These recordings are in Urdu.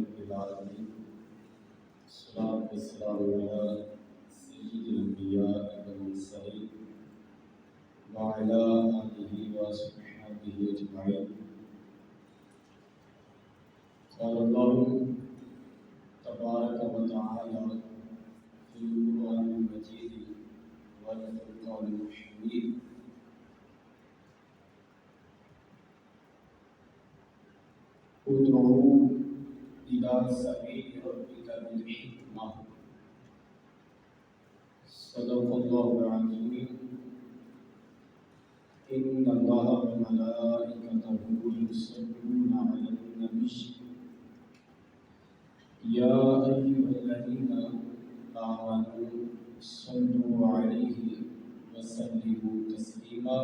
رب العالمين والصلاة والسلام على سيد الأنبياء والمرسلين وعلى آله وصحبه أجمعين. قال الله تبارك وتعالى في القرآن المجيد والفرقان الحميد: ادعوا إلى سبيل ربك بالحكمة. صدق الله العظيم. إن الله وملائكته يصلون على النبي يا أيها الذين آمنوا صلوا عليه وسلموا تسليما.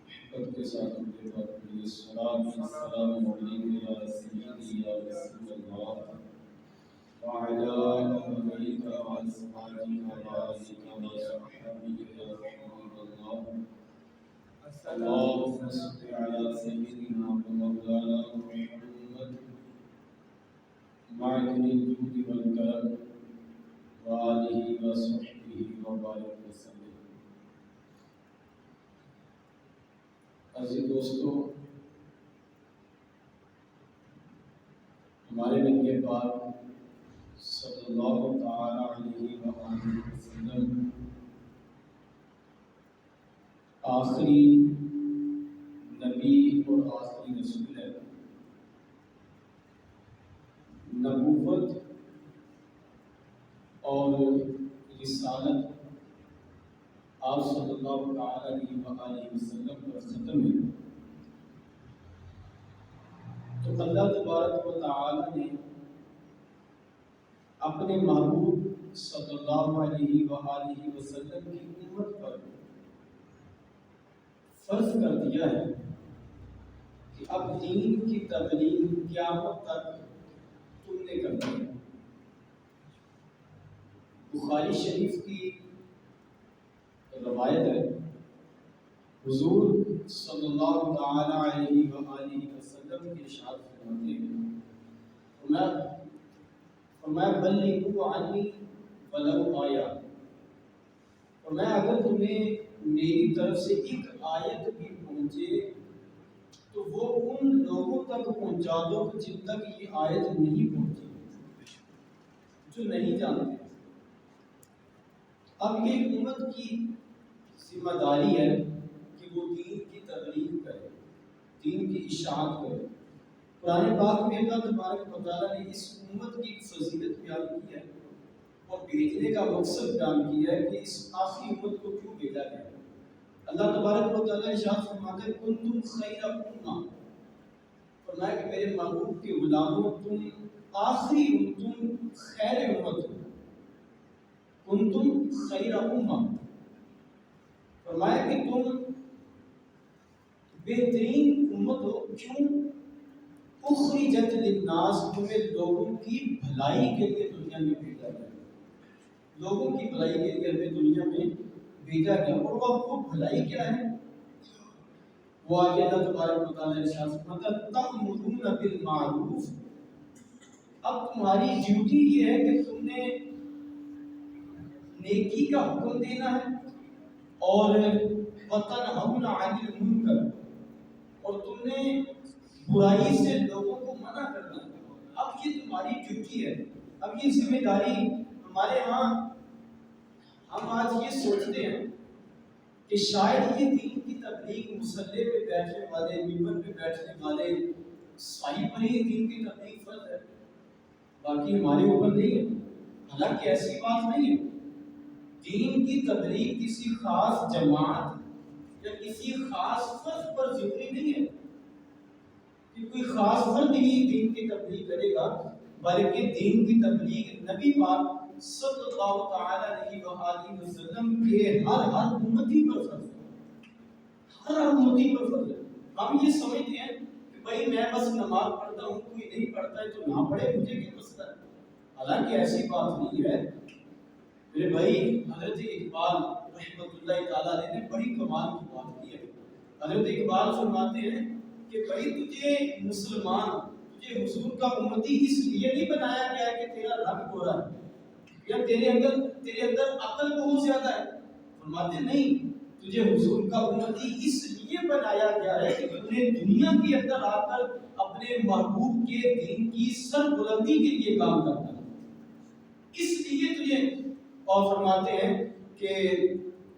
محبت کے ساتھ میرے پاس میری السلام علیکم یا سیدی یا رسول اللہ وعلی آلک وأصحابک وبارک وصحبہ یا حبیب اللہ. اللهم صل على سيدنا ومولانا محمد معدن الجود والكرم وآله وصحبه وبارك وسلم. عزیز دوستو، ہمارے نبی پاک صلی اللہ تعالی علیہ وآلہ وسلم آخری نبی اور آخری رسول ہے. نبوت اور رسالت آپ صلی اللہ تعالی علیہ وآلہ وسلم پر ختم ہے. تو اللہ تبارک و تعالی نے اپنے محبوب صلی اللہ علیہ وآلہ وسلم کی امت پر فرض کر دیا ہے کہ اب دین کی تبلیغ قیامت تک تم نے کرنی ہے. بخاری شریف کی روایت ہے، حضور صلی اللہ تعالی علیہ وآلہ وسلم کے ارشاد فرماتے ہیں، فرمایا بلغوا عنی ولو آیا. فرمایا اگر تمہیں میری طرف سے ایک آیت بھی پہنچے تو وہ ان لوگوں تک پہنچا دو جن تک یہ آیت نہیں پہنچی، جو نہیں جانتے. اب یہ امت کی ذمہ داری ہے کہ وہ دین کی تبلیغ کرے، دین کی اشاعت کرے. قرآن پاک میں اللہ تبارک و تعالیٰ نے اس امت کی فضیلت بیان کی ہے اور بھیجنے کا مقصد بیان کیا ہے کہ اس آخری امت کو کیوں بھیجا گیا. اللہ تبارک و تعالیٰ ارشاد فرماتے ہیں کنتم خیر امہ. فرمایا کہ میرے محبوب کے غلاموں تم آخری تم خیر امت ہو. کنتم خیر امہ. فرمایا کہ تم بہترین امت ہو. کیوں؟ اخرجت للناس، تمہیں لوگوں کی بھلائی کے لیے دنیا میں بھیجا گیا. لوگوں کی بھلائی کے لیے ہمیں دنیا میں بھیجا گیا. اور وہ بھلائی کیا ہے؟ وہ آگے اللہ تبارک و تعالیٰ نے ارشاد فرمایا تأمرون بالمعروف. اب تمہاری ڈیوٹی یہ ہے کہ تم نے نیکی کا حکم دینا ہے اور وتنہون عن المنکر، اور تم نے برائی سے لوگوں کو منع کرنا ہے. اب یہ تمہاری ڈیوٹی ہے. اب یہ ذمہ داری ہمارے ہاں ہم آج یہ سوچتے ہیں کہ شاید یہ دین کی تبلیغ مسلح پہ بیٹھنے والے، ممبر پہ بیٹھنے والے صاحب پر ہی دین کی تبلیغ فرض ہے، باقی ہمارے اوپر نہیں ہے. حالانکہ ایسی بات نہیں ہے. دین کی تبلیغ کسی خاص جماعت یا کسی خاص فرد پر ضروری نہیں ہے کہ کوئی خاص فرد ہی دین کی تبلیغ کرے گا، بلکہ دین کی تبلیغ نبی پاک صلی اللہ تعالی علیہ وآلہ وسلم کے ہر امتی پر فرض ہے. ہر امتی پر فرض ہے. ہم یہ سمجھتے ہیں کہ بھائی میں بس نماز پڑھتا ہوں، کوئی نہیں پڑھتا ہے تو نہ پڑھے، مجھے کیا مسئلہ ہے. حالانکہ ایسی بات نہیں ہے میرے بھائی. حضرت اقبال رحمۃ اللہ تعالیٰ نے بڑی کمال کی بات کی ہے. حضرت اقبال فرماتے ہیں کہ بھائی تجھے مسلمان، تجھے حضور کا امتی اس لیے نہیں بنایا گیا ہے کہ تیرا رنگ گورا ہے یا تیرے اندر عقل بہت زیادہ ہے. فرماتے نہیں، تجھے حضور کا امتی اس لیے بنایا گیا ہے کہ تم نے دنیا کے اندر آ کر اپنے محبوب کے دین کی سر بلندی کے لیے کام کرنا ہے، اس لیے تجھے. اور فرماتے ہیں کہ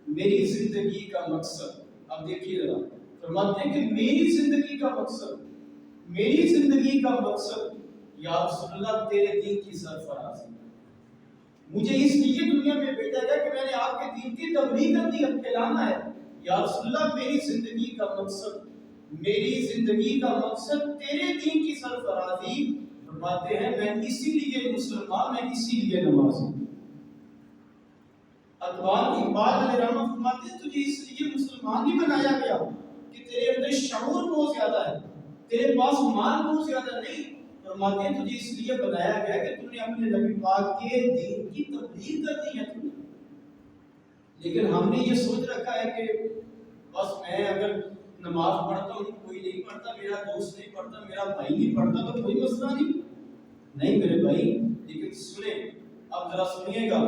میری زندگی کا مقصد، اب دیکھیے ذرا، فرماتے ہیں کہ میری زندگی کا مقصد یا رسول اللہ تیرے دین کی سرفرازی. مجھے اس لیے دنیا میں بھیجا گیا کہ میں نے آپ کے دین کی تبلیغ کرنی ہے، پھیلانا ہے. یا رسول اللہ میری زندگی کا مقصد تیرے دین کی سرفرازی. فرماتے ہیں میں اسی لیے مسلمان، میں اسی لیے نمازی. اقبال علیہ رحمہ فرماتے ہیں تجھے اس لیے مسلمان نہیں بنایا گیا کہ تیرے اندر شعور بہت زیادہ ہے، تیرے پاس مال بہت زیادہ نہیں. فرماتے ہیں تجھے اس لیے بنایا گیا کہ تم نے اپنے نبی پاک کے دین کی تبلیغ کرنی ہے تم. لیکن ہم نے یہ سوچ رکھا ہے کہ بس میں اگر نماز پڑھتا ہوں، کوئی نہیں پڑھتا، میرا دوست نہیں پڑھتا، میرا بھائی نہیں پڑھتا تو کوئی مسئلہ نہیں میرے بھائی. لیکن سنیں، اب ذرا سنیے گا،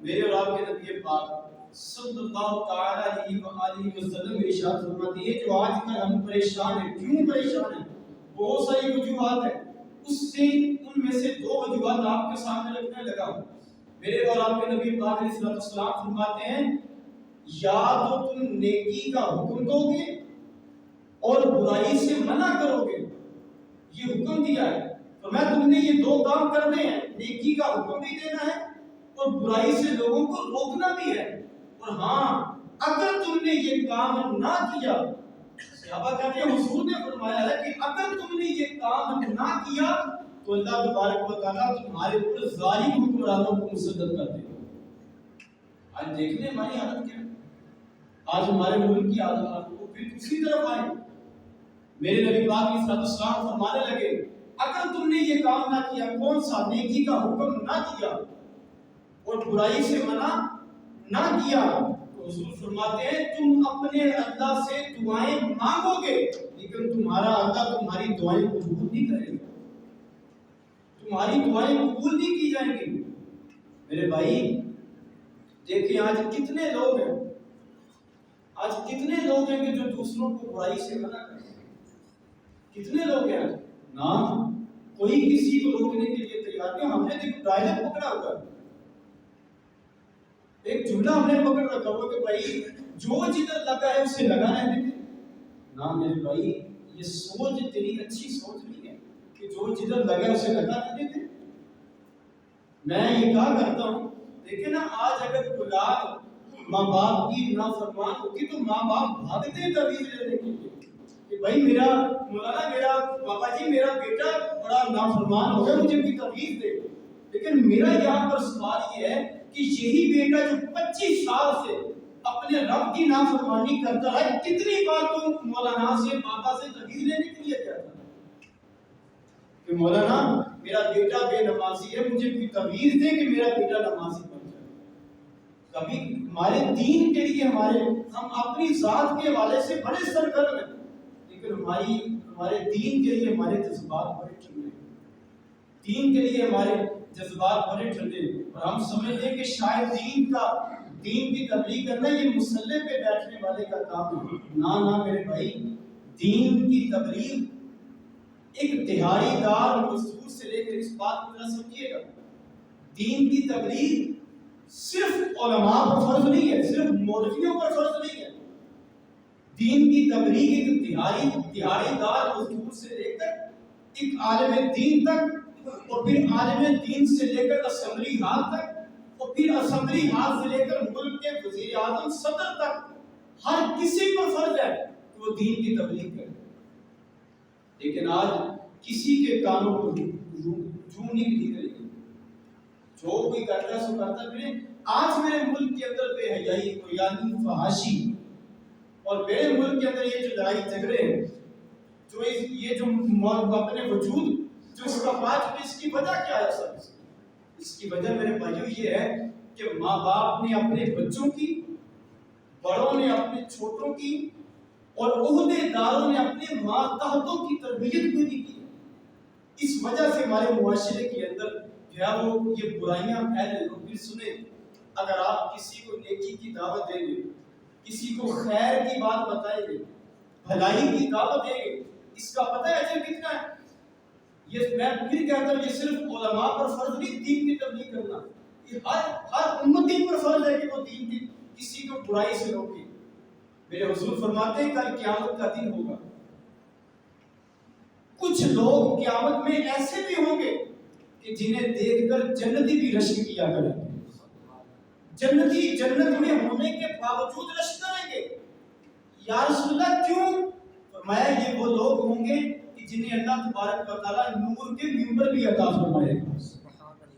میرے اور آپ کے نبی پاک صلی اللہ تعالی علیہ وآلہ وسلم ارشاد فرماتے ہیں جو آج کل ہم پریشان ہیں. کیوں پریشان ہیں؟ بہت ساری وجوہات ہیں، ان میں سے 2 وجوہات آپ کے سامنے رکھنے لگا ہوں. میرے اور آپ کے نبی پاک علیہ السلام فرماتے ہیں یا تو تم نیکی کا حکم دو گے اور برائی سے منع کرو گے. یہ حکم دیا ہے تو میں تم نے یہ 2 کام کرنے ہیں، نیکی کا حکم بھی دینا ہے اور برائی سے لوگوں کو روکنا بھی ہے. اور ہاں، اگر تم نے یہ کام نہ کیا، صحابہ کہتے ہیں حضور نے فرمایا ہے کہ اگر تم نے یہ کام نہ کیا تو اللہ تبارک و تعالیٰ تمہارے اوپر ظالم حکمرانوں کو مسلط کر دے گا. آج دیکھ لیں ہماری حالت کیا ہے. آج ہمارے ملک کی حالت کو پھر اسی طرف آئے. میرے نبی پاک علیہ السلام فرمانے لگے اگر تم نے یہ کام نہ کیا، کون سا؟ نیکی کا حکم نہ کیا اور برائی سے منع نہ کیا، تو حضور فرماتے ہیں تم اپنے اللہ سے دعائیں مانگو گے لیکن تمہارا اللہ تمہاری دعائیں قبول نہیں کرے گا، تمہاری دعائیں قبول نہیں کی جائیں گی. میرے بھائی دیکھیں آج کتنے لوگ ہیں کہ جو دوسروں کو برائی سے منع کرتے ہیں. کتنے لوگ ہیں نا، کوئی کسی کو روکنے کے لیے تیار نہیں. ہم نے ایک ڈائلاگ پکڑا ہوا ہے، ایک جملہ ہم نے پکڑ رکھا ہوا کہ بھائی جو جدھر لگا ہے اسے لگا رہنے دے. نا میرے بھائی یہ سوچ تیری اچھی سوچ نہیں ہے کہ جو جدھر لگا ہے اسے لگا رہنے دے. میں یہ کہا کرتا ہوں، دیکھیں نا آج اگر اولاد ماں باپ کی نافرمان ہوگی تو ماں باپ بھاگتے ہیں تعویذ لینے کے لیے کہ بھائی میرا مولانا، میرا بابا جی، میرا بیٹا بڑا نافرمان ہو گیا، مجھے بھی تعویذ دے. لیکن میرا یہاں پر سوال یہ ہے کہ یہی بیٹا جو 25 سال سے اپنے رب کی نافرمانی کرتا ہے، کتنی بار تم مولانا سے بابا سے تعویذ لینے کے لیے کہتا ہے کہ مولانا میرا بیٹا بے نمازی ہے، مجھے کوئی تعویذ دے کہ میرا بیٹا نمازی بن جائے. کبھی ہمارے دین کے لیے ہم اپنی ذات کے حوالے سے بڑے سرگرم ہیں، لیکن ہمارے دین کے لیے ہمارے جذبات بڑے ٹھنڈے ہیں. دین کے لیے ہمارے جذبات بڑے ٹھنڈے ہیں اور ہم سمجھتے ہیں کہ شاید دین کی تبلیغ کرنا یہ مسلح پہ بیٹھنے والے کا کام ہے. نہ میرے بھائی، دین کی تبلیغ ایک دہاڑی دار مزدور سے لے کر، اس بات کو ذرا سمجھیے گا، دین کی تبلیغ صرف علماء پر فرض نہیں ہے، صرف مولویوں پر فرض نہیں ہے. دین کی تبلیغ ایک دہاڑی دار مزدور سے لے کر ایک عالم دین تک، اور پھر عالم دین سے لے کر اسمبلی ہال تک، اور پھر اسمبلی ہال سے لے کر ملک کے وزیر اعظم صدر تک ہر کسی پر فرض ہے کہ وہ دین کی تبلیغ کرے. لیکن آج کسی کے کانوں کو جوں نہیں کرے گی، جو کوئی کرتا ہے سو کرتا پھرے. آج میرے ملک کے اندر بے حیائی، قیانی، فحاشی، اور میرے ملک کے اندر یہ جو لڑائی جھگڑے ہیں، جو یہ جو اپنے وجود جو اس کا پاج، اس کی وجہ کیا ہے؟ سب اس کی وجہ میرے بھائیوں یہ ہے کہ ماں باپ نے اپنے بچوں کی، بڑوں نے اپنے چھوٹوں کی، اور عہدے داروں نے اپنے ماتحتوں کی تربیت کو نہیں کی. اس وجہ سے ہمارے معاشرے کے اندر جو ہے وہ یہ برائیاں پھیل رہی ہیں۔ پھر سنیں، اگر آپ کسی کو نیکی کی دعوت دیں گے، کسی کو خیر کی بات بتائیں گے، بھلائی کی دعوت دیں گے، اس کا پتہ ہے اجر کتنا ہے؟ یہ میں پھر کہتا ہوں، یہ صرف علماء پر فرض نہیں دین کی تبلیغ کرنا، یہ ہر امتی پر فرض ہے کہ وہ دین کی کسی کو برائی سے روکے۔ میرے حضور فرماتے ہیں کل قیامت کا دن ہوگا، کچھ لوگ قیامت میں ایسے بھی ہوں گے کہ جنہیں دیکھ کر جنتی بھی رشک کیا کریں گے، جنتی جنت میں ہونے کے باوجود رشک کریں گے۔ یا رسول اللہ کیوں؟ فرمایا یہ وہ لوگ ہوں گے کہ جنہیں اللہ تبارک و تعالیٰ نور کے منبر بھی عطا فرمائے گا،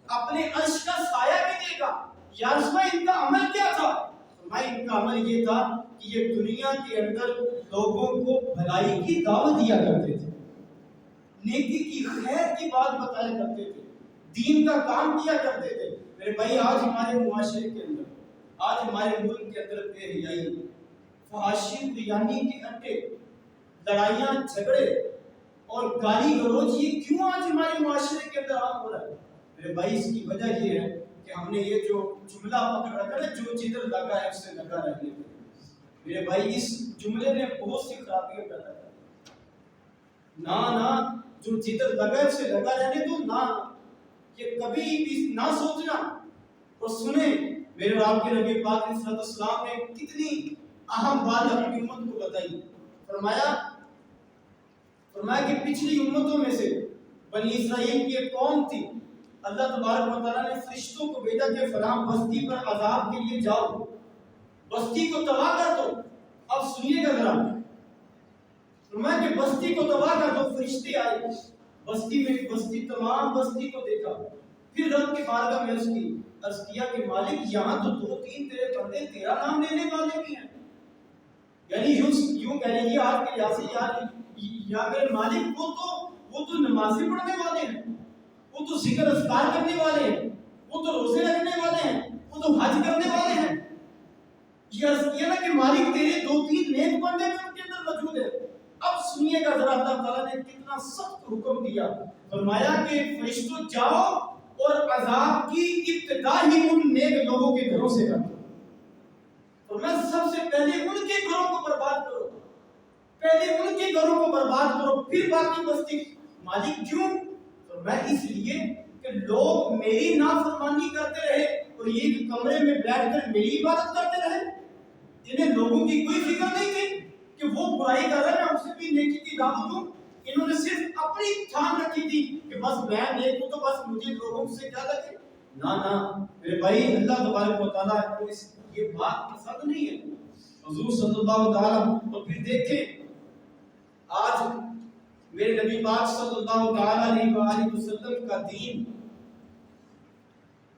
اپنے عرش کا سایہ بھی دے گا۔ یا رسول اللہ ان کا عمل کیا تھا؟ فرمایا ان کا عمل یہ تھا کہ یہ دنیا کے اندر لوگوں کو بھلائی کی دعوت دیا کرتے تھے، نیکی کی خیر کی بات بتایا کرتے تھے، دین کا کام کیا کرتے تھے۔ میرے بھائی آج ہمارے معاشرے کے اندر، آج ہمارے ملک کے اندر بے حیائی، فحاشی، بیانی کے اڈے، لڑائیاں جھگڑے اور گالی گلوچ، یہ کیوں آج ہمارے معاشرے کے اندر عام ہو رہا ہے؟ میرے بھائی اس کی وجہ یہ ہے کہ ہم نے یہ جو جملہ پکڑ رکھا ہے، جو جدھر لگا ہے اس سے لگا رہنے دے۔ میرے بھائی اس جملے نے بہت سی خرابیاں پیدا کر نہ جو جدھر لگا ہے اس سے لگا رہنے دو، نہ یہ کبھی بھی نہ سوچنا اور سنیں۔ میرے اور آپ کے نبی پاک علیہ السلام نے کتنی اہم بات اپنی امت کو بتائی۔ فرمایا کہ پچھلی امتوں میں سے بنی اسرائیل کی ایک قوم تھی، اللہ تبارک و تعالیٰ نے فرشتوں کو بھیجا کہ فلاں بستی پر عذاب کے لیے جاؤ، بستی کو تباہ کر دو۔ اب سنیے گا ذرا، فرمایا کہ بستی کو تباہ کر دو۔ فرشتے آئے بستی تمام بستی کو دیکھا، پھر رب کی بارگاہ میں عرض کیا کہ مالک یہاں تو 2-3 تیرے بندے تیرا نام لینے والے بھی ہیں، یعنی یوں کہہ لیجیے آپ کے لحاظ سے یا میرے مالک وہ تو نمازیں پڑھنے والے ہیں، وہ تو ذکر اذکار کرنے والے ہیں، وہ تو روزے رکھنے والے ہیں، وہ تو حج کرنے والے ہیں۔ یہ عرض کیا نا کہ مالک تیرے 2-3 نیک بندے بھی ان کے اندر موجود ہیں۔ اب سنیے گا ذرا اللہ تعالیٰ نے کتنا سخت حکم دیا۔ فرمایا کہ فرشتوں جاؤ اور عذاب کی ابتدا ہی ان نیک لوگوں کے گھروں سے کرو۔ فرمایا سب سے پہلے ان کے گھروں کو برباد کرو، پہلے ان کے گھروں کو برباد کرو، پھر باقی بستی۔ مالک کیوں؟ فرمایا اس لیے کہ لوگ میری نافرمانی کرتے رہے اور ایک کمرے میں بیٹھ کر میری عبادت کرتے رہے، انہیں لوگوں کی کوئی فکر نہیں تھی کہ وہ برائی کر رہے ہیں، اسے بھی نیکی کی دعوت دوں۔ انہوں نے صرف اپنی ٹھان رکھی تھی کہ بس میں نیک ہوں تو بس مجھے لوگوں سے کیا لگے۔ نہ میرے بھائی، اللہ تبارک و تعالیٰ کو یہ بات پسند نہیں ہے۔ حضور صلی اللہ تعالیٰ اور پھر دیکھیں آج میرے نبی پاک صلی اللہ تعالیٰ علیہ وآلہ وسلم کا دین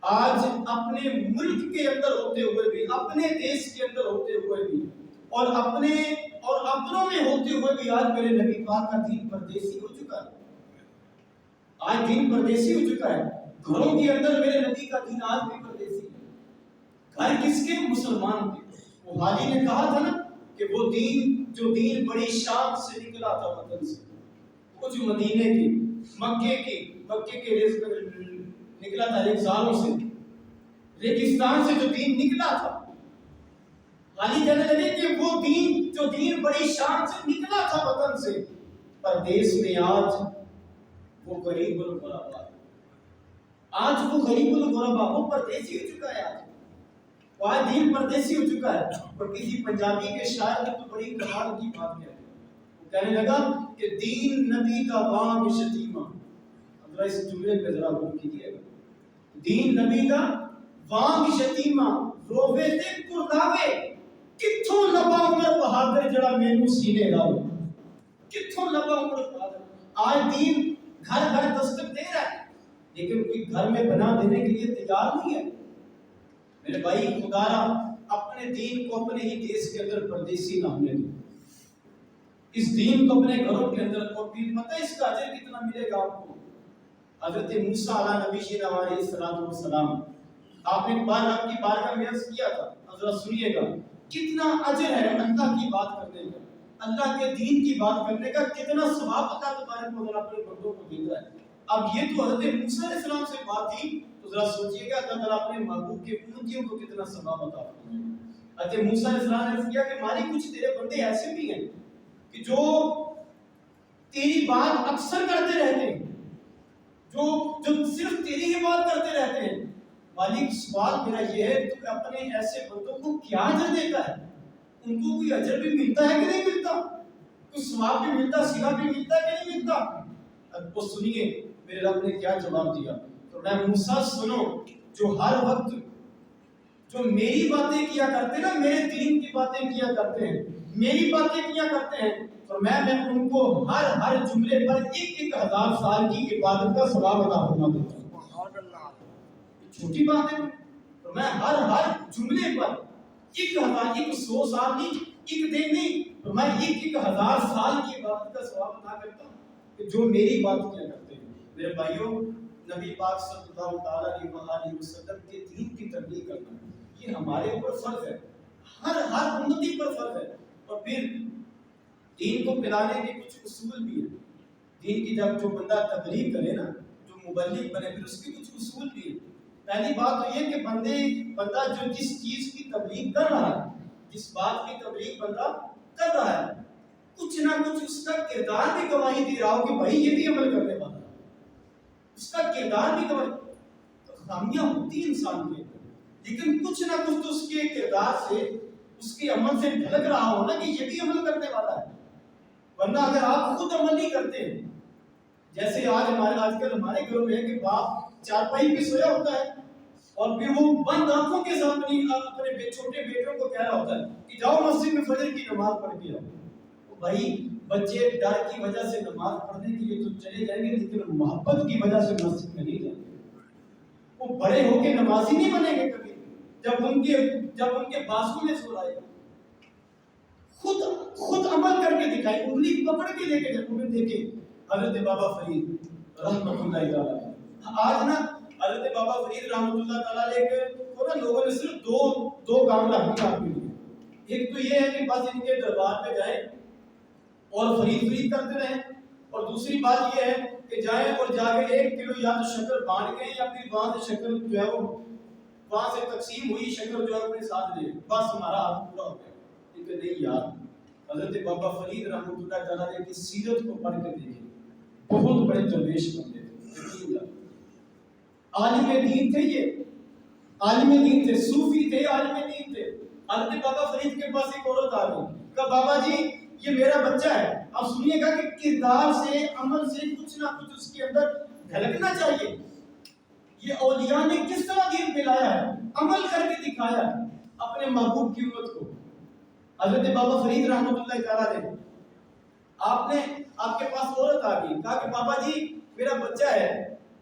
آج اپنے ملک کے اندر ہوتے ہوئے بھی، اپنے دیش کے اندر ہوتے ہوئے بھی اور اپنوں میں ہوتے ہوئے بھی آج میرے نبی پاک کا دین پردیسی ہو چکا ہے۔ آج دین پردیسی ہو چکا ہے، گھروں کے اندر میرے نبی کا دین آج بھی پردیسی ہے۔ گھر کس کے؟ مسلمان کے۔ وہ حالی نے کہا تھا نا کہ وہ جو دین بڑی شان سے نکلا تھا وطن سے، وہ جو مدینے کی مکے کے نکلا تھا ریگزاروں سے، ریگستان سے جو دین نکلا تھا، حالی کہنے لگے کہ وہ جو دین بڑی شان سے نکلا تھا وطن سے، پردیس میں آج وہ غریب الغربا ہے۔ آج وہ غریب الغربا، وہ پردیسی ہو چکا ہے۔ آج دین پردیسی ہو چکا ہے۔ اور کسی پنجابی کے شاعر نے تو بڑی کمال کی بات کہی، وہ کہنے لگا کہ دین نبی دا وانگ شتیمہ، ذرا اس جملے پہ ذرا غور کیجیے گا، دین نبی دا وانگ شتیمہ، روے تے کرداوے، کتھوں لبا عمر بہادر جڑا مینوں سینے لاوے، کتھوں لبا عمر بہادر۔ آج دین گھر گھر دستک دے رہا ہے لیکن کوئی گھر میں بنا دینے کے لیے تیار نہیں ہے۔ میرے بھائی خدا را اپنے دین کو اپنے ہی دیش کے اندر پردیسی نہ ہونے دو، اس دین کو اپنے گھروں کے اندر، اور پھر پتہ ہے اس کا اجر کتنا ملے گا آپ کو۔ حضرت موسیٰ علیہ نبینا علیہ السلام، آپ نے بار آپ کی بارگاہ میں عرض کیا تھا، ذرا سنیے گا کتنا اجر ہے اللہ کی بات کرنے کا، اللہ کے دین کی بات کرنے کا، کتنا ثواب اللہ تبارک و تعالیٰ اپنے بندوں کو دیتا ہے۔ اب یہ تو حضرت موسیٰ علیہ السلام سے بات تھی، تو ذرا سوچئے گا اللہ تعالیٰ اپنے محبوب کے امتیوں کو کتنا ثواب عطا فرمائے۔ حضرت موسیٰ علیہ السلام نے کیا کہ مالک کچھ تیرے بندے ایسے بھی ہیں کہ جو تیری بات اکثر کرتے رہتے ہیں، جو صرف تیری ہی بات کرتے رہتے ہیں۔ مالک سوال میرا یہ ہے تو اپنے ایسے بندوں کو کیا اجر دیتا ہے؟ ان کو کوئی اجر بھی ملتا ہے کہ نہیں ملتا؟ کوئی ثواب بھی ملتا، صلہ بھی ملتا ہے کہ نہیں ملتا؟ اب وہ سنیے میرے رب نے کیا جواب دیا۔ تو میں موسیٰ سنو، جو ہر وقت جو میری باتیں کیا کرتے ہیں نا، میرے دین کی باتیں کیا کرتے ہیں، میری باتیں کیا کرتے ہیں، تو میں ان کو ہر جملے پر 1000 سال کی عبادت کا ثواب عطا فرما دیتا ہوں۔ چھوٹی بات ہے، تو میں ہر جملے پر 100 سال نہیں، ایک دن نہیں، تو میں 1000 سال کی عبادت کا ثواب عطا کرتا ہوں کہ جو میری بات کیا کرتے ہیں۔ میرے بھائیوں، نبی پاک صلی اللہ علیہ وسلم کے دین کی تبلیغ کرنا یہ ہمارے اوپر فرض ہے، ہر امتی پر فرض ہے۔ اور پھر دین کو پھیلانے کے کچھ اصول بھی ہیں۔ دین کی جب جو بندہ تبلیغ کرے نا، جو مبلغ بنے، پھر اس کے کچھ اصول بھی ہیں۔ پہلی بات تو یہ کہ بندہ جو جس چیز کی تبلیغ کر رہا ہے، جس بات کی تبلیغ بندہ کر رہا ہے، کچھ نہ کچھ اس کا کردار بھی گواہی دے رہا ہو کہ بھائی یہ بھی عمل کرنے والا ہے، اس کا کردار بھی گواہی۔ تو خامیاں ہوتی ہیں انسان کے، لیکن کچھ نہ کچھ تو اس کے کردار سے، اس کے عمل سے جھلک رہا ہو نا کہ یہ بھی عمل کرنے والا ہے۔ ورنہ اگر آپ خود عمل نہیں کرتے ہیں، جیسے آج کل ہمارے گھروں میں ہے کہ باپ چارپائی پہ سویا ہوتا ہے اور پھر وہ بند آنکھوں کے ساتھ اپنے چھوٹے بیٹوں کو کہہ رہا ہوتا ہے کہ جاؤ مسجد میں فجر کی نماز پڑھ کے آؤ۔ بھائی بچے ڈر کی وجہ سے نماز پڑھنے کے لیے تو چلے جائیں گے، لیکن محبت کی وجہ سے مسجد میں نہیں جائیں گے۔ وہ بڑے ہو کے نمازی نہیں بنیں گے کبھی، جب ان کے بازو میں سو رہے گا۔ خود عمل کر کے دکھائے، انگلی پکڑ کے لے کے جب دیکھے حضرت بابا فرید رحمۃ اللہ تعالی، آج نا حضرت بابا فرید رحمۃ اللہ تعالی کو نا لوگوں نے صرف دو کام رکھنے کا بھی، ایک تو یہ ہے کہ بس ان کے دربار پہ جائیں اور فرید کرتے رہیں، اور دوسری بات یہ ہے کہ جائیں اور جا کے 1 کلو یا تو شکر بانٹ کے، یا پھر وہاں سے شکر جو ہے وہ وہاں سے تقسیم ہوئی شکر جو ہے اپنے ساتھ لے، بس ہمارا ہاتھ پورا ہو گیا۔ لیکن نہیں یار، حضرت بابا فرید رحمۃ اللہ تعالی کی سیرت کو پڑھ کے دیکھیں، بہت بڑے درویش بندے تھے، عالم دین تھے، یہ عالم دین تھے، صوفی تھے، عالم دین تھے۔ حضرت بابا فرید کے پاس ایک عورت آ گئی، کہا بابا جی یہ میرا بچہ ہے۔ اب سنیے گا کہ کردار سے، عمل سے کچھ نہ کچھ اس کے اندر جھلکنا چاہیے۔ یہ اولیاء نے کس طرح دین پھیلایا ہے، عمل کر کے دکھایا ہے اپنے محبوب کی امت کو۔ حضرت بابا فرید رحمۃ اللہ تعالی نے آپ کے پاس عورت آ گئی، کہا کہ بابا جی میرا بچہ ہے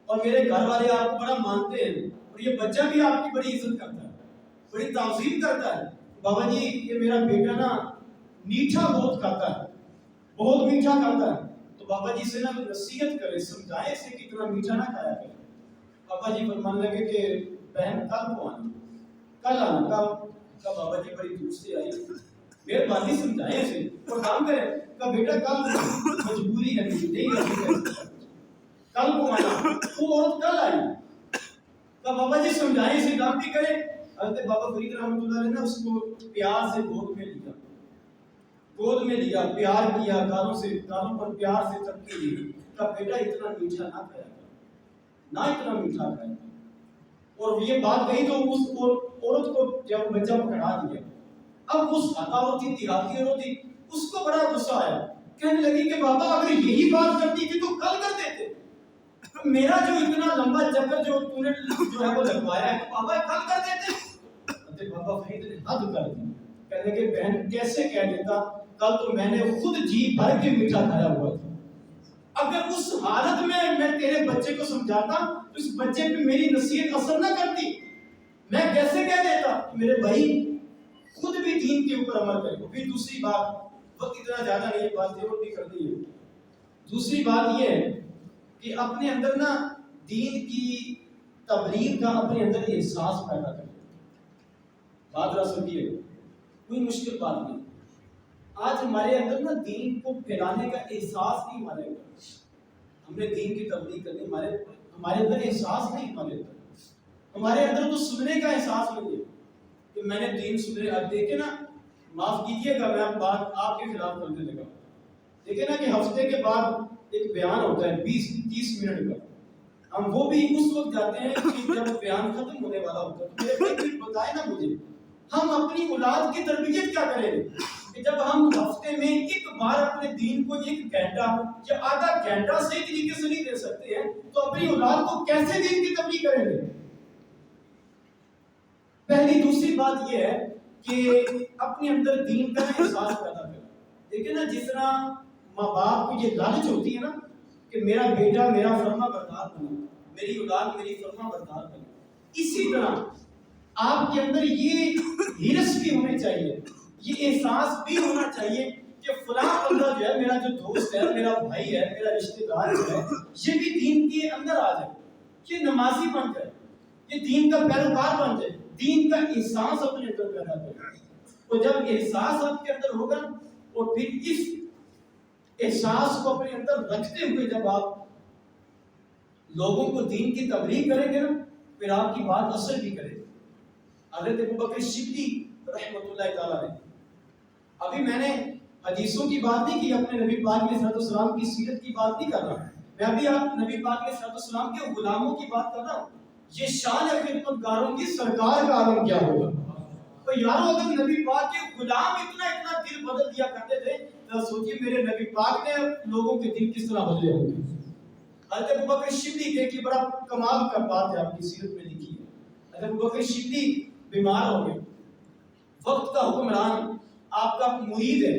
اور میرے گھر والے آپ کو بڑا مانتے ہیں، اور یہ بچہ بھی آپ کی بڑی عزت کرتا ہے، بڑی تعظیم کرتا ہے۔ بابا جی یہ میرا بیٹا نا میٹھا بہت کھاتا ہے، بہت میٹھا کھاتا ہے، تو بابا جی سے نا نصیحت کرے، سمجھائے اسے کہ اتنا میٹھا نہ کھایا کرے۔ بابا جی فرمانے لگے کہ بہن کل کو آنا، کل آنا۔ کہا بابا جی بڑی دور سے آئی، مہربانی سمجھائیں اسے اور کام کرے۔ کہا بیٹا کل مجبوری ہے میری، نہیں رکھے، کل کو آنا۔ وہ عورت کل آئی، کہا بابا جی سمجھائیں اسے، کام بھی کرے۔ حضرت بابا فرید رحمۃ اللہ نے اس کو پیار سے گود میں لیا، پیار کیا، گالوں پر پیار سے چپکے لی۔ کہا بیٹا اتنا میٹھا نہ کھایا کر، نہ اتنا میٹھا کھایا۔ اور یہ بات کہی تو اس عورت کو جب بچہ پکڑا دیا، اب اس عورت تھی، اس کو بڑا غصہ آیا، کہنے لگی کہ بابا اگر یہی بات کرتی تھی تو کل کر دیتے، میرا جو اتنا لمبا چکر جو تو نے جو ہے وہ لگوایا ہے تو بابا کل کر دیتے۔ بابا فرید نے حد کر دی، کہنے کہ بہن کیسے کہہ دیتا، کل تو میں نے خود جی بھر کے میٹھا کھایا ہوا تھا، اگر اس حالت میں تیرے بچے کو سمجھاتا تو اس بچے پہ میری نصیحت اثر نہ کرتی، میں کیسے کہہ دیتا۔ میرے بھائی خود بھی دین کے اوپر عمل کرے۔ پھر دوسری بات، وقت اتنا زیادہ نہیں ہے، بات ضرور بھی کرنی ہے۔ دوسری بات یہ ہے کہ اپنے اندر نا دین کی تبلیغ کا اپنے اندر احساس پیدا کرے۔ بات رہا سکیے، کوئی مشکل بات نہیں۔ آج ہمارے اندر نا دین کو پھیلانے کا احساس نہیں ہمارے اندر، ہم نے دین کی تبلیغ کرنی، ہمارے اندر احساس نہیں، ہمارے اندر تو سننے کا احساس نہیں ہے کہ میں نے دین سنے. اب دیکھیں نا، معاف کیجیے گا میں بات آپ کے خلاف کرنے لگا. دیکھیں نا کہ ہفتے کے بعد ایک بیان ہوتا ہے 20-30 منٹ کا، ہم وہ بھی اس وقت جاتے ہیں کہ جب بیان ختم ہونے والا ہوتا ہے. میرے بھائی بتائیں نا مجھے، ہم اپنی اولاد کی تربیت کیا کریں کہ جب ہم ہفتے میں ایک بار اپنے دین کو 1 گھنٹہ یا آدھا گھنٹہ صحیح طریقے سے نہیں دے سکتے ہیں تو اپنی اولاد کو کیسے دین کی تبلیغ کریں گے؟ پہلی. دوسری بات یہ ہے کہ اپنے اندر دین کا احساس پیدا کرنا. دیکھیں نا، جس طرح ماں باپ کو یہ لالچ ہوتی ہے نا کہ میرا بیٹا میرا فرما بردار بنے، میری اولاد میری فرما بردار بنے، اسی طرح آپ کے اندر یہ ہرس بھی ہونے چاہیے، یہ احساس بھی ہونا چاہیے کہ فلاں بندہ جو ہے، میرا جو دوست ہے، میرا بھائی ہے، میرا رشتہ دار جو ہے، یہ بھی دین کے اندر آ جائے، یہ نمازی بن جائے، یہ دین کا پیروکار بن جائے. دین کا احساس اپنے اندر پیدا کرے. اور جب احساس آپ کے اندر ہوگا اور پھر اس احساس کو اپنے اندر رکھتے ہوئے جب آپ لوگوں کو دین کی تبلیغ کریں گے نا، پھر آپ کی بات اثر بھی کرے گی. حضرت ابوبکر صدیق رحمۃ اللہ تعالیٰ نے، ابھی میں نے حدیثوں کی بات نہیں کی، اپنے نبی پاک علیہ السلام کی سیرت کی بات نہیں کر رہا، میں ابھی آپ نبی پاک علیہ السلام کے غلاموں کی بات کر رہا ہوں. یہ شان خدمتگاروں کی سرکار کا عالم کیا ہوگا. تو یارو اگر نبی پاک کے غلام اتنا دل بدل دیا کرتے تھے تو سوچیے میرے نبی پاک نے لوگوں کے دل کس طرح بدلے ہوں گے. حضرت ابوبکر صدیق کی بڑا کمال کا بات ہے، آپ کی سیرت میں لکھی ہے. حضرت ابوبکر صدیق بیمار ہو گئے، وقت کا حکمران آپ کا مرید ہے،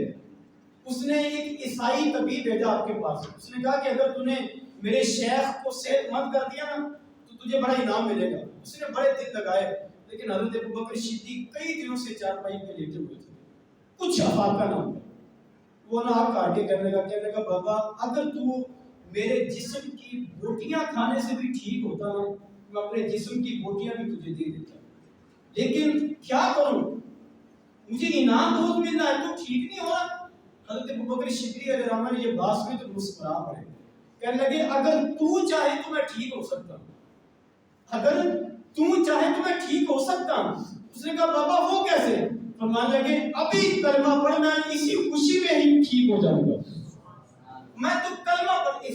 اس نے ایک عیسائی طبیب بھیجا آپ کے پاس. اس نے کہا کہ اگر تو نے میرے شیخ کو صحت مند کر دیا نا تو تجھے بڑا انعام ملے گا. اس نے بڑے دل لگائے، لیکن حضرت ابوبکر صدیق کئی دنوں سے چارپائی پہ لیٹے ہوئے تھے، کچھ افاقہ نہ ہوا. وہ نہ آپ کاٹ کے کہنے لگا بابا اگر تو میرے جسم کی بوٹیاں کھانے سے بھی ٹھیک ہوتا نا، میں اپنے جسم کی بوٹیاں بھی تجھے دے دیتا، لیکن کیا کروں، مجھے انعام بہت ملنا ہے، تو ٹھیک نہیں ہو رہا. حضرت ابوبکر صدیق علیہ الرحمٰن نے یہ بات سنی تو مسکرا پڑے، کہنے لگے اگر تو چاہے تو میں ٹھیک ہو سکتا ہوں، اگر تو چاہے تو میں ٹھیک ہو سکتا ہوں. اس نے کہا بابا وہ کیسے؟ فرمانے لگے ابھی کلمہ پڑھنا، اسی خوشی میں ہی ٹھیک ہو جاؤں گا. میں تو کلمہ پڑھ،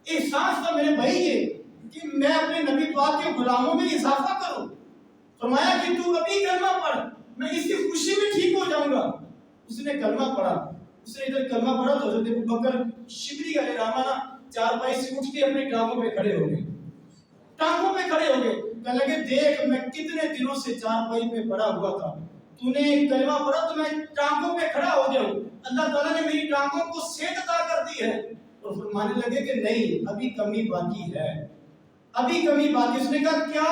احساس تھا میرے بھائی یہ کہ میں اپنے نبی پاک کے غلاموں میں اضافہ کروں. فرمایا کہ تو ابھی کلمہ پڑھ، میں اسی خوشی میں ٹھیک ہو جاؤں گا. اس نے کلمہ پڑھا، اس نے ادھر کلمہ پڑھا تو حضرت ابوبکر صدیق علیہ الرحمٰن چارپائی سے اٹھ کے اپنی ٹانگوں پہ کھڑے ہو گئے، کہنے لگے دیکھ میں کتنے دنوں سے چارپائی پہ پڑا ہوا تھا، تو نے کلمہ پڑھا تو میں ٹانگوں پہ کھڑا ہو گیا ہوں، اللہ تعالیٰ نے میری ٹانگوں کو صحت عطا کر دی ہے. اور فرمانے لگے کہ نہیں ابھی کمی باقی ہے، ابھی کمی باقی. اس نے کہا کیا؟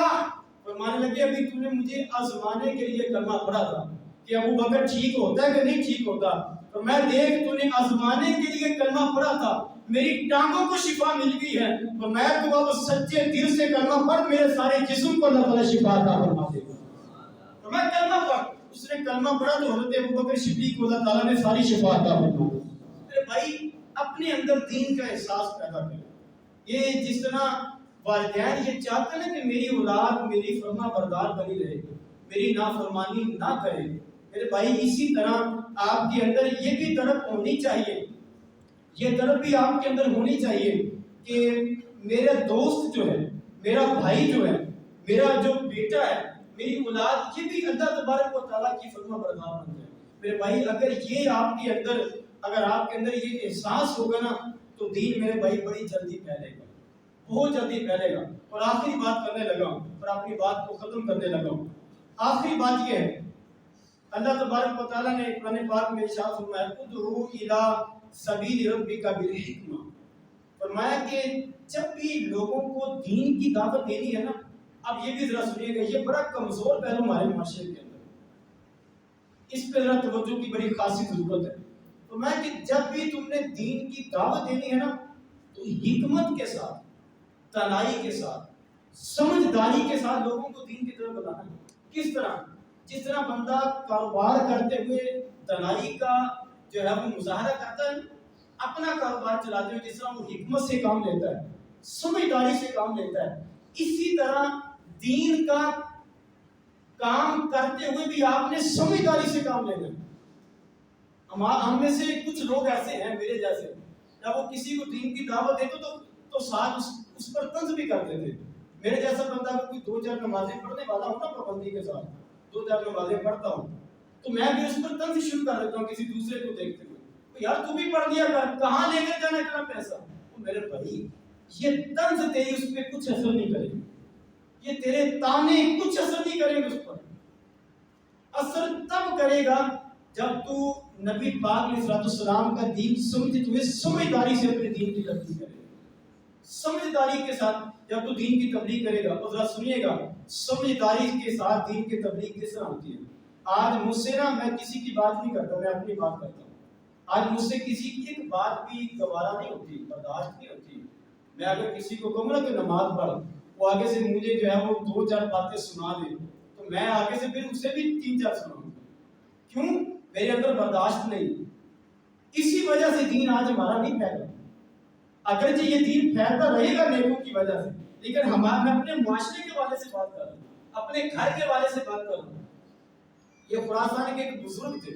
فرمانے لگے ابھی تو نے مجھے آزمانے کے لیے کلمہ پڑھا تھا کہ ابوبکر ٹھیک ہوتا ہے کہ نہیں ٹھیک ہوتا، تو میں دیکھ تو نے آزمانے کے لیے کلمہ پڑھا تھا، میری ٹانگوں کو شفا مل گئی ہے، تو میں تو اب سچے دل سے کلمہ پڑھ، میرے سارے جسم کو اللہ تعالیٰ شفا عطا فرما دے گا. تو میں کلمہ پڑھ، اس نے کلمہ پڑھا تو حضرت ابوبکر صدیق کو اللہ تعالیٰ نے ساری شفا عطا فرما دی. میرے بھائی اپنے اندر دین کا احساس پیدا کریں. یہ جس طرح والدین یہ چاہتے ہیں کہ میری اولاد میری فرما بردار بنی رہے، میری نافرمانی نہ کرے، میرے بھائی اسی طرح آپ کے اندر یہ بھی طرف ہونی چاہیے، یہ طرف بھی آپ کے اندر ہونی چاہیے کہ میرا دوست جو ہے، میرا بھائی جو ہے، میرا جو بیٹا ہے، میری اولاد یہ بھی اللہ تبارک و تعالیٰ کی فرما بردار بن جائے. میرے بھائی اگر یہ آپ کے اندر یہ احساس ہوگا نا تو دین میرے بھائی بڑی جلدی پھیلے گا، بہت جلدی پھیلے گا. اور آخری بات کرنے لگا ہوں اور اپنی بات کو ختم کرنے لگا ہوں. آخری بات یہ ہے، اللہ تبارک و تعالیٰ نے قرآن پاک میں ارشاد فرمایا ادعو الی سبیل ربک بالحکمہ. فرمایا کہ جب بھی لوگوں کو دین کی دعوت دینی ہے نا، اب یہ بھی ذرا سنیے گا، یہ بڑا کمزور پہلو ہمارے معاشرے کے اندر، اس پہ ذرا توجہ کی بڑی خاصی ضرورت ہے. فرمایا کہ جب بھی تم نے دین کی دعوت دینی ہے نا تو حکمت کے ساتھ، تنائی کے ساتھ، سمجھداری کے ساتھ لوگوں کو دین کی طرف بتانا ہے. کس طرح؟ جس طرح بندہ کاروبار کرتے ہوئے تنائی کا جو ہے وہ مظاہرہ کرتا ہے، اپنا کاروبار چلاتے ہوئے جس طرح وہ حکمت سے کام لیتا ہے، سمجھداری سے کام لیتا ہے، اسی طرح دین کا کام کرتے ہوئے بھی آپ نے سمجھداری سے کام لینا ہے۔ ہم میں سے کچھ لوگ ایسے ہیں میرے جیسے، جب وہ کسی کو دین کی دعوت دیتے تو ساتھ اس پر طنز بھی کرتے تھے۔ میرے جیسا بندہ اگر کوئی 2-4 نمازیں پڑھنے والا ہوں نا پابندی کے ساتھ، 2-4 نمازیں پڑھتا ہوں، تو میں بھی اس پر طنز شروع کر دیتا ہوں کسی دوسرے کو دیکھتے ہوئے، یار تو بھی پڑھ لیا کر، کہاں لے کر جانا اتنا پیسہ؟ میرے بھائی یہ طنز تیری اس پہ کچھ اثر نہیں کرے گی، یہ تیرے تانے کچھ اثر نہیں کریں گے اس پر۔ اثر تب کرے گا جب تو نبی پاک علیہ السلام کا دین سمجھتے ہوئے سمجھداری سے اپنے دین کی تبلیغ کرے گا، سمجھداری کے ساتھ جب تو دین کی تبلیغ کرے گا۔ اور ذرا سنیے گا سمجھداری کے ساتھ دین کی تبلیغ کس طرح ہوتی ہے۔ آج مجھ سے نا میں کسی کی بات نہیں کرتا، میں اپنی بات کرتا ہوں۔ آج مجھ سے کسی کی ایک بات بھی گوارا نہیں ہوتی، برداشت نہیں ہوتی۔ میں اگر کسی کو کہوں نا کہ نماز پڑھ، وہ آگے سے مجھے جو ہے وہ 2-4 باتیں سنا دے، تو میں آگے سے پھر اسے بھی 3-4 سناؤں۔ کیوں؟ میرے اندر برداشت نہیں۔ اسی وجہ سے دین آج ہمارا نہیں پھیلا۔ اگرچہ یہ دین پھیلتا رہے گا نیکوں کی وجہ سے، لیکن میں اپنے معاشرے کے والے سے بات کر رہا ہوں، اپنے گھر کے والے سے بات کر رہا ہوں۔ یہ خراسان کے ایک بزرگ تھے،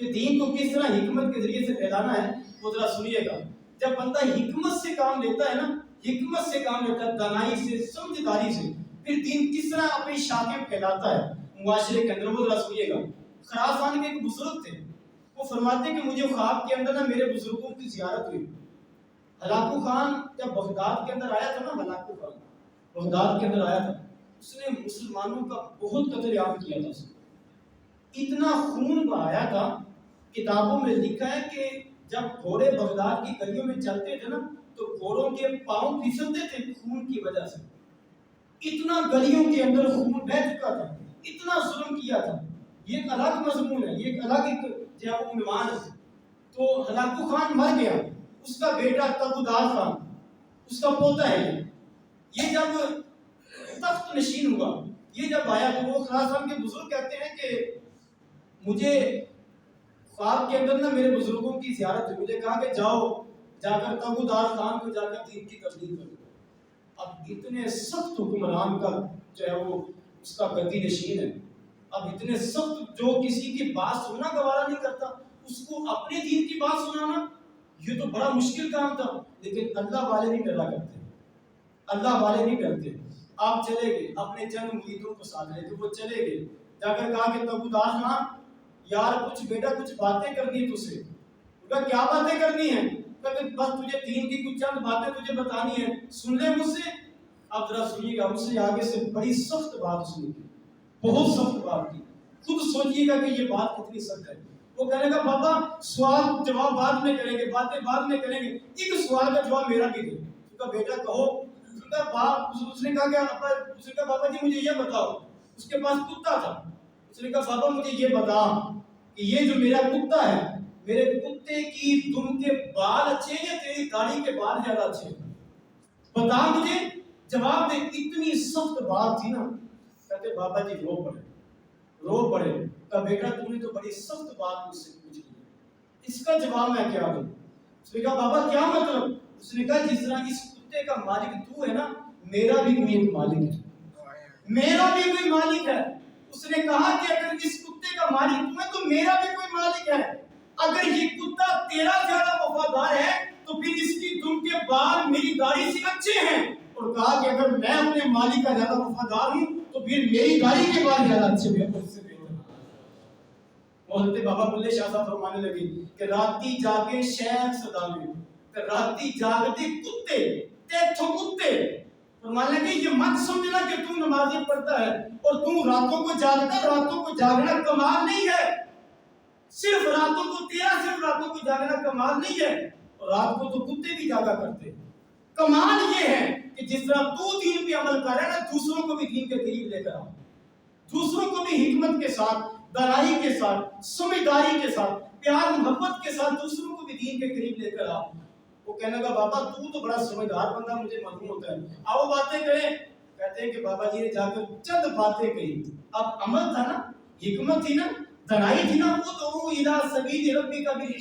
یہ دین کو کس طرح حکمت کے ذریعے سے پھیلانا ہے وہ ذرا سنیے گا۔ جب بندہ حکمت سے کام لیتا ہے نا، حکمت سے کام لیتا ہے، دانائی سے، سمجھداری سے، پھر دین کس طرح اپنی شاخیں پھیلاتا ہے معاشرے کے اندر، وہ ذرا سنیے گا۔ خراسان کے ایک بزرگ تھے، وہ فرماتے ہیں کہ مجھے خواب کے اندر نا میرے بزرگوں کی زیارت ہوئی۔ ہلاکو خان جب بغداد کے اندر آیا تھا نا، ہلاکو خان بغداد کے اندر آیا تھا، اس نے مسلمانوں کا بہت قتل عام کیا تھا، اتنا خون بہایا تھا۔ کتابوں میں لکھا ہے کہ جب گھوڑے بغداد کی گلیوں میں چلتے تھے نا تو گھوڑوں کے پاؤں پھسلتے تھے خون کی وجہ سے، اتنا گلیوں کے اندر خون بہہ چکا تھا، اتنا ظلم کیا تھا۔ یہ ایک الگ مضمون ہے، یہ ایک الگ عنوان ہے۔ تو ہلاکو خان مر گیا، اس کا بیٹا تبودار خان اس کا پوتا ہے۔ یہ جب تخت نشین ہوا، یہ جب آیا تو وہ خراسان کے بزرگ کہتے ہیں کہ مجھے خواب کے اندر نا میرے بزرگوں کی زیارت ہوئی، مجھے کہا کہ جاؤ جا کر تبودار خان کو جا کر دین کی تبلیغ کرو۔ اب اتنے سخت حکمران کا جو ہے وہ اس کا گدی نشین ہے، اب اتنے سخت جو کسی کی بات سننا گوارا نہیں کرتا، اس کو اپنے دین کی بات سنانا یہ تو بڑا مشکل کام تھا۔ لیکن اللہ والے نہیں ڈرا کرتے، اللہ والے نہیں ڈرتے۔ آپ چلے گئے اپنے چند مریدوں کو ساتھ لے کے، وہ چلے گئے، جا کر کہا کہ تبودار خان یار کچھ بیٹا کچھ باتیں کرنی تجھ سے۔ کہا کیا باتیں کرنی ہیں؟ کہ بس تجھے دین کی کچھ چند باتیں تجھے بتانی ہیں، سن لے مجھ سے۔ اب ذرا سنیے گا، اس سے آگے سے بڑی سخت بات سنی تھی، بہت سخت بات کی، خود سوچیے گا کہ یہ بات کتنی سخت ہے۔ وہ کہنے کا بابا سوال جواب بعد میں کریں گے، باتیں بعد میں کریں گے، ایک سوال کا جواب میرا بھی دے۔ اس کا بیٹا کہو۔ اس نے کہا کہ اس نے کہا بابا جی مجھے یہ بتاؤ، اس کے پاس کتا تھا، اس نے کہا بابا مجھے یہ بتا کہ یہ جو میرا کتا ہے، میرے کتے کی دم کے بال اچھے ہیں یا تیری داڑھی کے بال زیادہ اچھے ہیں؟ بتا مجھے، جواب دے۔ اتنی سخت بات تھی نا، کہتے بابا جی رو پڑے۔ کہا بیٹا تم نے تو بڑی سخت بات مجھ سے پوچھ لی، اس کا جواب میں کیا دوں؟ اس نے کہا بابا کیا مطلب؟ اس نے کہا جس طرح اس کتے کا مالک تو ہے نا، میرا بھی کوئی ایک مالک ہے، میرا بھی کوئی مالک ہے۔ اس نے کہا کہ اگر اس کتے کا مالک تو ہے تو میرا بھی کوئی مالک ہے۔ اگر یہ کتا تیرا زیادہ وفادار ہے تو پھر اس کی دم کے بال میری داڑھی سے اچھے ہیں۔ اور کہا کہ اگر میں اپنے مالک کا زیادہ وفادار ہوں تو پھر میری داڑھی کے بال زیادہ اچھے ہیں۔ حضرت بابا بلے شاہ صاحب فرمانے لگے کہ راتی جاگے شیخ صدامے، کہ راتی جاگتے کتے تیتھو کتے۔ فرمانے لگے یہ مت سمجھنا کہ تم نمازیں پڑھتا ہے اور تم راتوں کو جاگتا، راتوں کو جاگنا کمال نہیں ہے، صرف راتوں کو صرف راتوں کو جاگنا کمال نہیں ہے، رات کو تو کتے بھی جاگا کرتے۔ کمال یہ ہے کہ جس طرح تو دین پہ عمل کر رہا ہے نا، دوسروں کو بھی دین کے قریب لے کر آؤ، دوسروں کو بھی حکمت کے ساتھ، دانائی کے ساتھ، سمجھداری کے ساتھ، پیار محبت کے ساتھ دوسروں کو بھی دین کے قریب لے کر آؤ۔ وہ کہنے لگا بابا تو بڑا سمجھدار بندہ، مجھے معلوم ہوتا ہے، آؤ باتیں کریں۔ کہتے ہیں کہ بابا جی نے جا کر چند باتیں کہی، اب عمل تھا نا، حکمت تھی نا، دانائی تھی نا، وہ تو اِلیٰ سبیل ربک بالحکمۃ